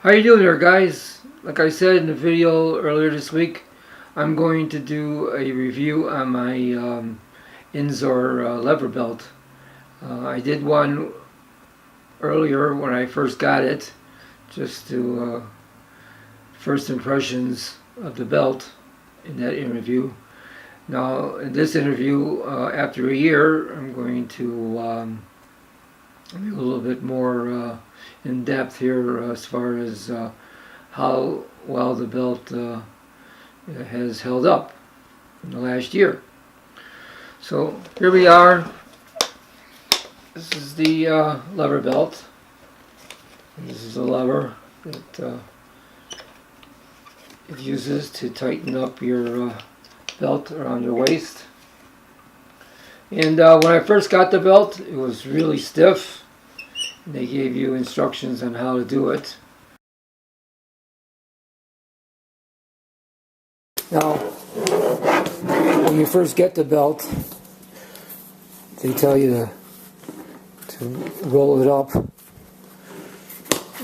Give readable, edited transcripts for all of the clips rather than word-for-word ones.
How you doing there, guys? Like I said in the video earlier this week, I'm going to do a review on my Inzer Lever Belt. I did one earlier when I first got it, just to first impressions of the belt in that interview. Now, in this interview, after a year, I'm going to be a little bit more in depth here as far as how well the belt has held up in the last year. So here we are. This is the lever belt. And this is a lever that it uses to tighten up your belt around your waist. And when I first got the belt, it was really stiff. They gave you instructions on how to do it. Now, when you first get the belt, they tell you to roll it up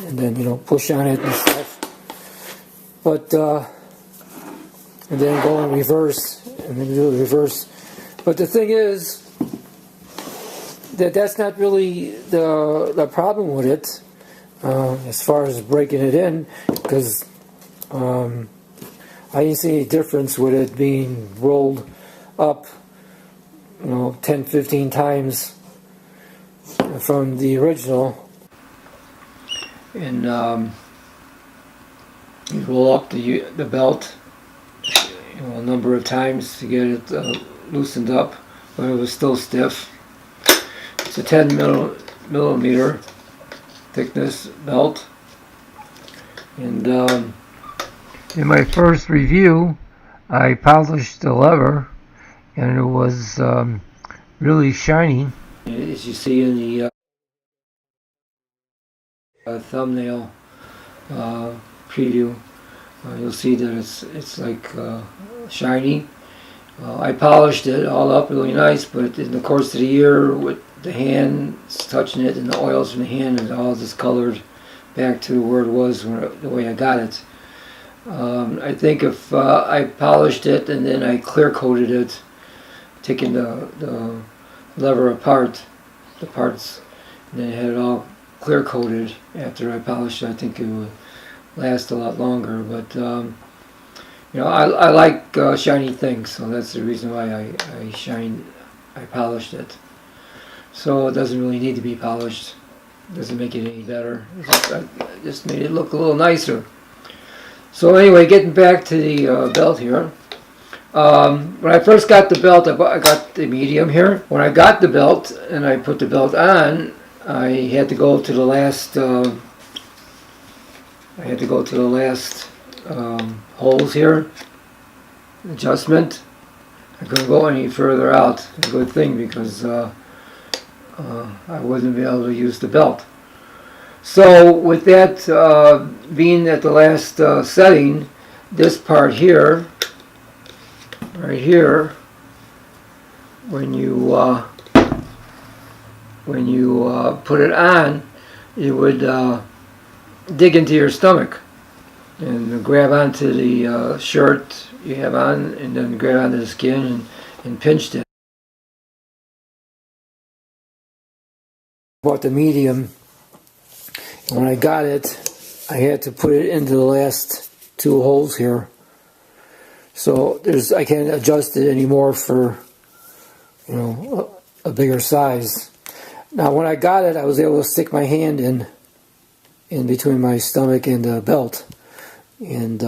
and then, push on it and stuff. But, and then go in reverse and then do the reverse. But the thing is, that's not really the problem with it, as far as breaking it in, because I didn't see any difference with it being rolled up 10, 15 times from the original. And you roll up the belt a number of times to get it loosened up, but it was still stiff. It's a 10 millimeter thickness belt. And in my first review, I polished the lever, and it was really shiny. As you see in the thumbnail preview, you'll see that it's like shiny. I polished it all up really nice, but in the course of the year, with the hands touching it and the oils from the hand, is all discolored back to where it was the way I got it. I think if I polished it and then I clear coated it, taking the lever apart, the parts, and then had it all clear coated after I polished it, I think it would last a lot longer. But I like shiny things, so that's the reason why I polished it. So it doesn't really need to be polished. It doesn't make it any better. I just made it look a little nicer. So anyway, getting back to the belt here. When I first got the belt, I got the medium here. When I got the belt and I put the belt on, I had to go to the last. Holes here. Adjustment. I couldn't go any further out. A good thing, because I wouldn't be able to use the belt. So with that being at the last setting, this part here, right here, when you put it on, you would dig into your stomach and grab onto the shirt you have on, and then grab onto the skin and pinched it. Bought the medium, and when I got it, I had to put it into the last two holes here. So I can't adjust it anymore for a bigger size. Now when I got it, I was able to stick my hand in between my stomach and the belt, and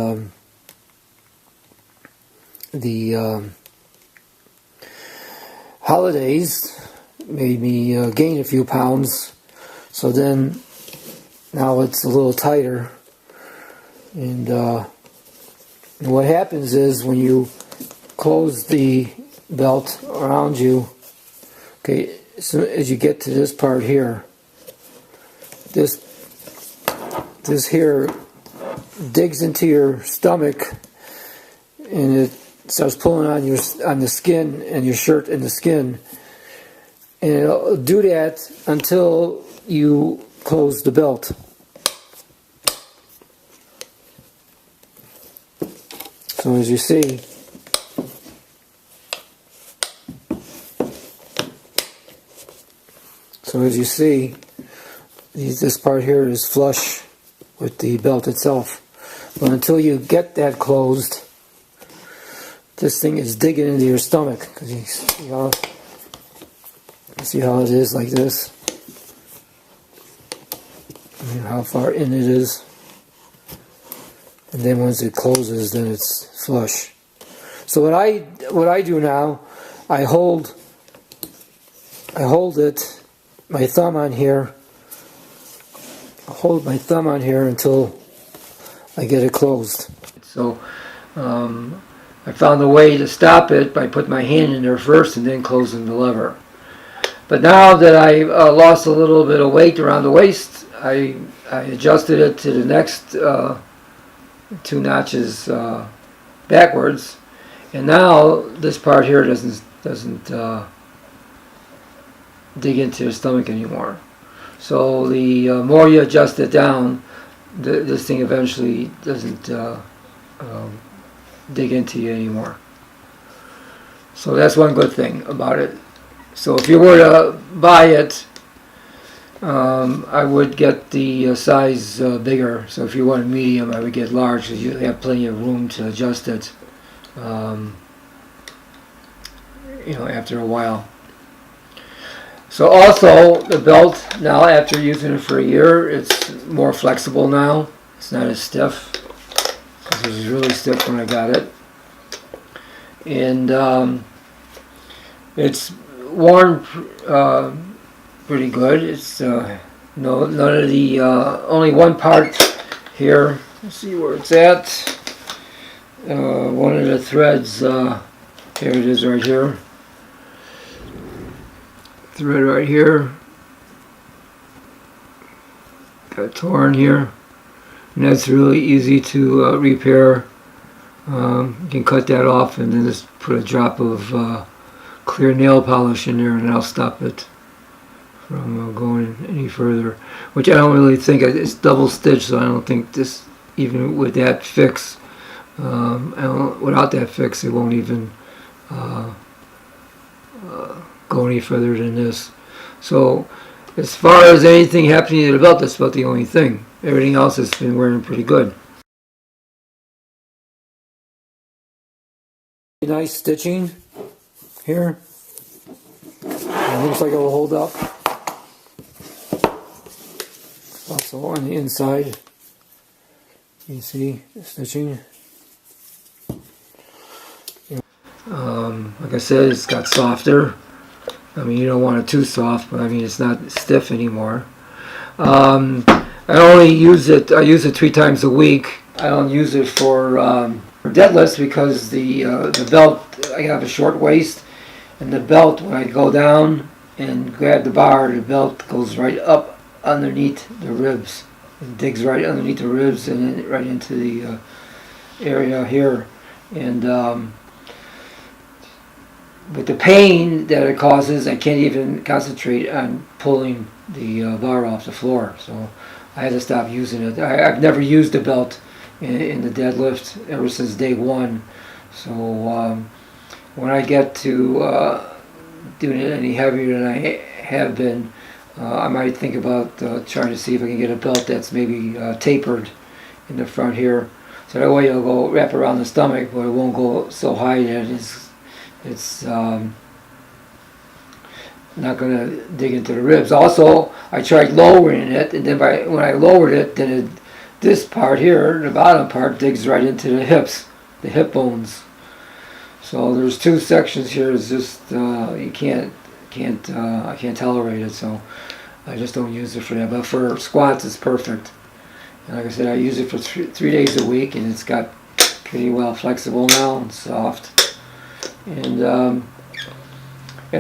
the holidays made me gain a few pounds, so then now it's a little tighter. And what happens is, when you close the belt around you, okay, so as you get to this part here, this here digs into your stomach, and it starts pulling on the skin and your shirt and the skin, and it'll do that until you close the belt. So as you see, this part here is flush with the belt itself. But until you get that closed, this thing is digging into your stomach. Because you see how it is like this? And how far in it is. And then once it closes, then it's flush. So what I do now, I hold it, my thumb on here. I hold my thumb on here until I get it closed. So I found a way to stop it by putting my hand in there first and then closing the lever. But now that I lost a little bit of weight around the waist, I adjusted it to the next 2 notches backwards, and now this part here doesn't dig into your stomach anymore. So the more you adjust it down, this thing eventually doesn't dig into you anymore. So that's one good thing about it. So if you were to buy it, I would get the size bigger. So if you want medium, I would get large, because you have plenty of room to adjust it, after a while. So also, the belt, now after using it for a year, it's more flexible now. It's not as stiff, because it was really stiff when I got it. And it's worn pretty good. It's none of the only one part here. Let's see where it's at. One of the threads. Here it is, right here. Thread right here. Got torn here, and that's really easy to repair. You can cut that off and then just put a drop of clear nail polish in there, and that'll stop it from going any further. Which I don't really think, it's double stitched, so I don't think this, even with that fix, without that fix, it won't even go any further than this. So as far as anything happening to the belt, that's about the only thing. Everything else has been wearing pretty good. Nice stitching here. It looks like it will hold up. Also on the inside, you see the stitching. Like I said, it's got softer. I mean, you don't want it too soft, but I mean, it's not stiff anymore. I only use it. I use it 3 times a week. I don't use it for deadlifts, because the belt, I have a short waist, and the belt, when I go down and grab the bar, the belt goes right up underneath the ribs. It digs right underneath the ribs and then right into the area here. And with the pain that it causes, I can't even concentrate on pulling the bar off the floor. So I had to stop using it. I've never used a belt in the deadlift ever since day one. So when I get to doing it any heavier than I have been, I might think about trying to see if I can get a belt that's maybe tapered in the front here. So that way it'll go wrap around the stomach, but it won't go so high that it's not going to dig into the ribs. Also, I tried lowering it, and then when I lowered it, then this part here, the bottom part, digs right into the hips, the hip bones. So there's 2 sections here. It's just I can't tolerate it. So I just don't use it for that. But for squats, it's perfect. And like I said, I use it for 3 days a week, and it's got pretty well flexible now and soft. And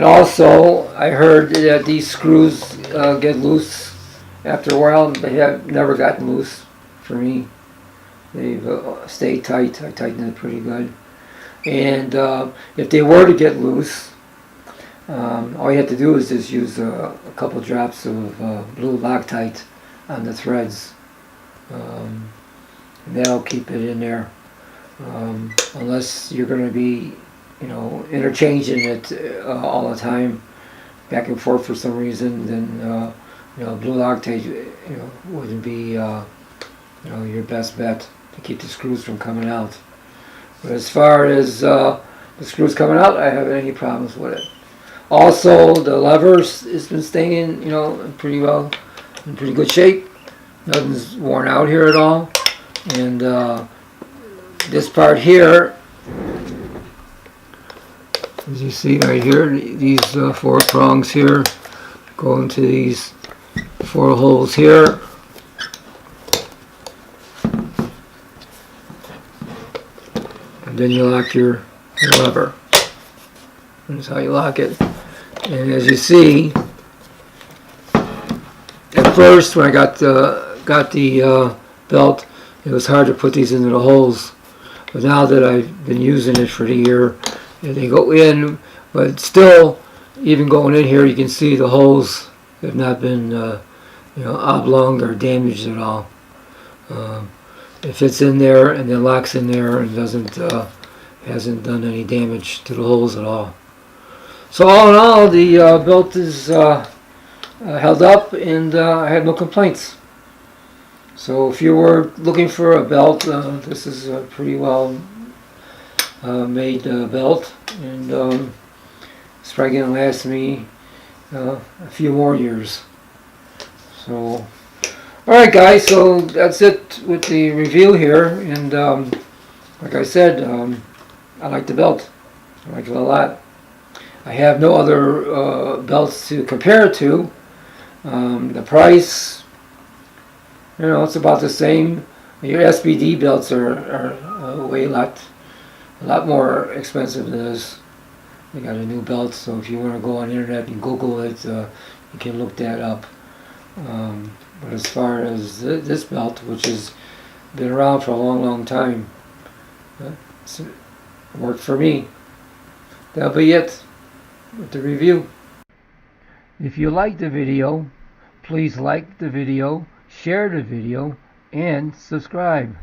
also, I heard that these screws get loose after a while. They have never gotten loose for me. They've stayed tight. I tighten it pretty good. And if they were to get loose, all you have to do is just use a couple drops of blue Loctite on the threads. And that'll keep it in there. unless you're going to be, you know, interchanging it all the time, back and forth for some reason, then you know, blue Loctite, you know, wouldn't be you know, your best bet to keep the screws from coming out. But as far as the screws coming out, I haven't any problems with it. Also, the levers has been staying, you know, in pretty good shape. Nothing's worn out here at all. And this part here, as you see right here, these 4 prongs here go into these 4 holes here. And then you lock your lever. That's how you lock it. And as you see, at first when I got the belt, it was hard to put these into the holes. But now that I've been using it for the year, they go in. But still, even going in here, you can see the holes have not been you know, oblong or damaged at all. It fits in there and then locks in there and hasn't done any damage to the holes at all. So all in all, the belt is held up, and I had no complaints. So if you were looking for a belt, this is a pretty well made belt, and it's probably going to last me a few more years. So, alright guys, so that's it with the review here, and like I said, I like the belt. I like it a lot. I have no other belts to compare it to. The price, you know, it's about the same. Your SBD belts are a lot more expensive than this. They got a new belt, so if you want to go on the internet and Google it, you can look that up. But as far as this belt, which has been around for a long time, it's worked for me. That'll be it with the review. If you liked the video, please like the video, share the video, and subscribe.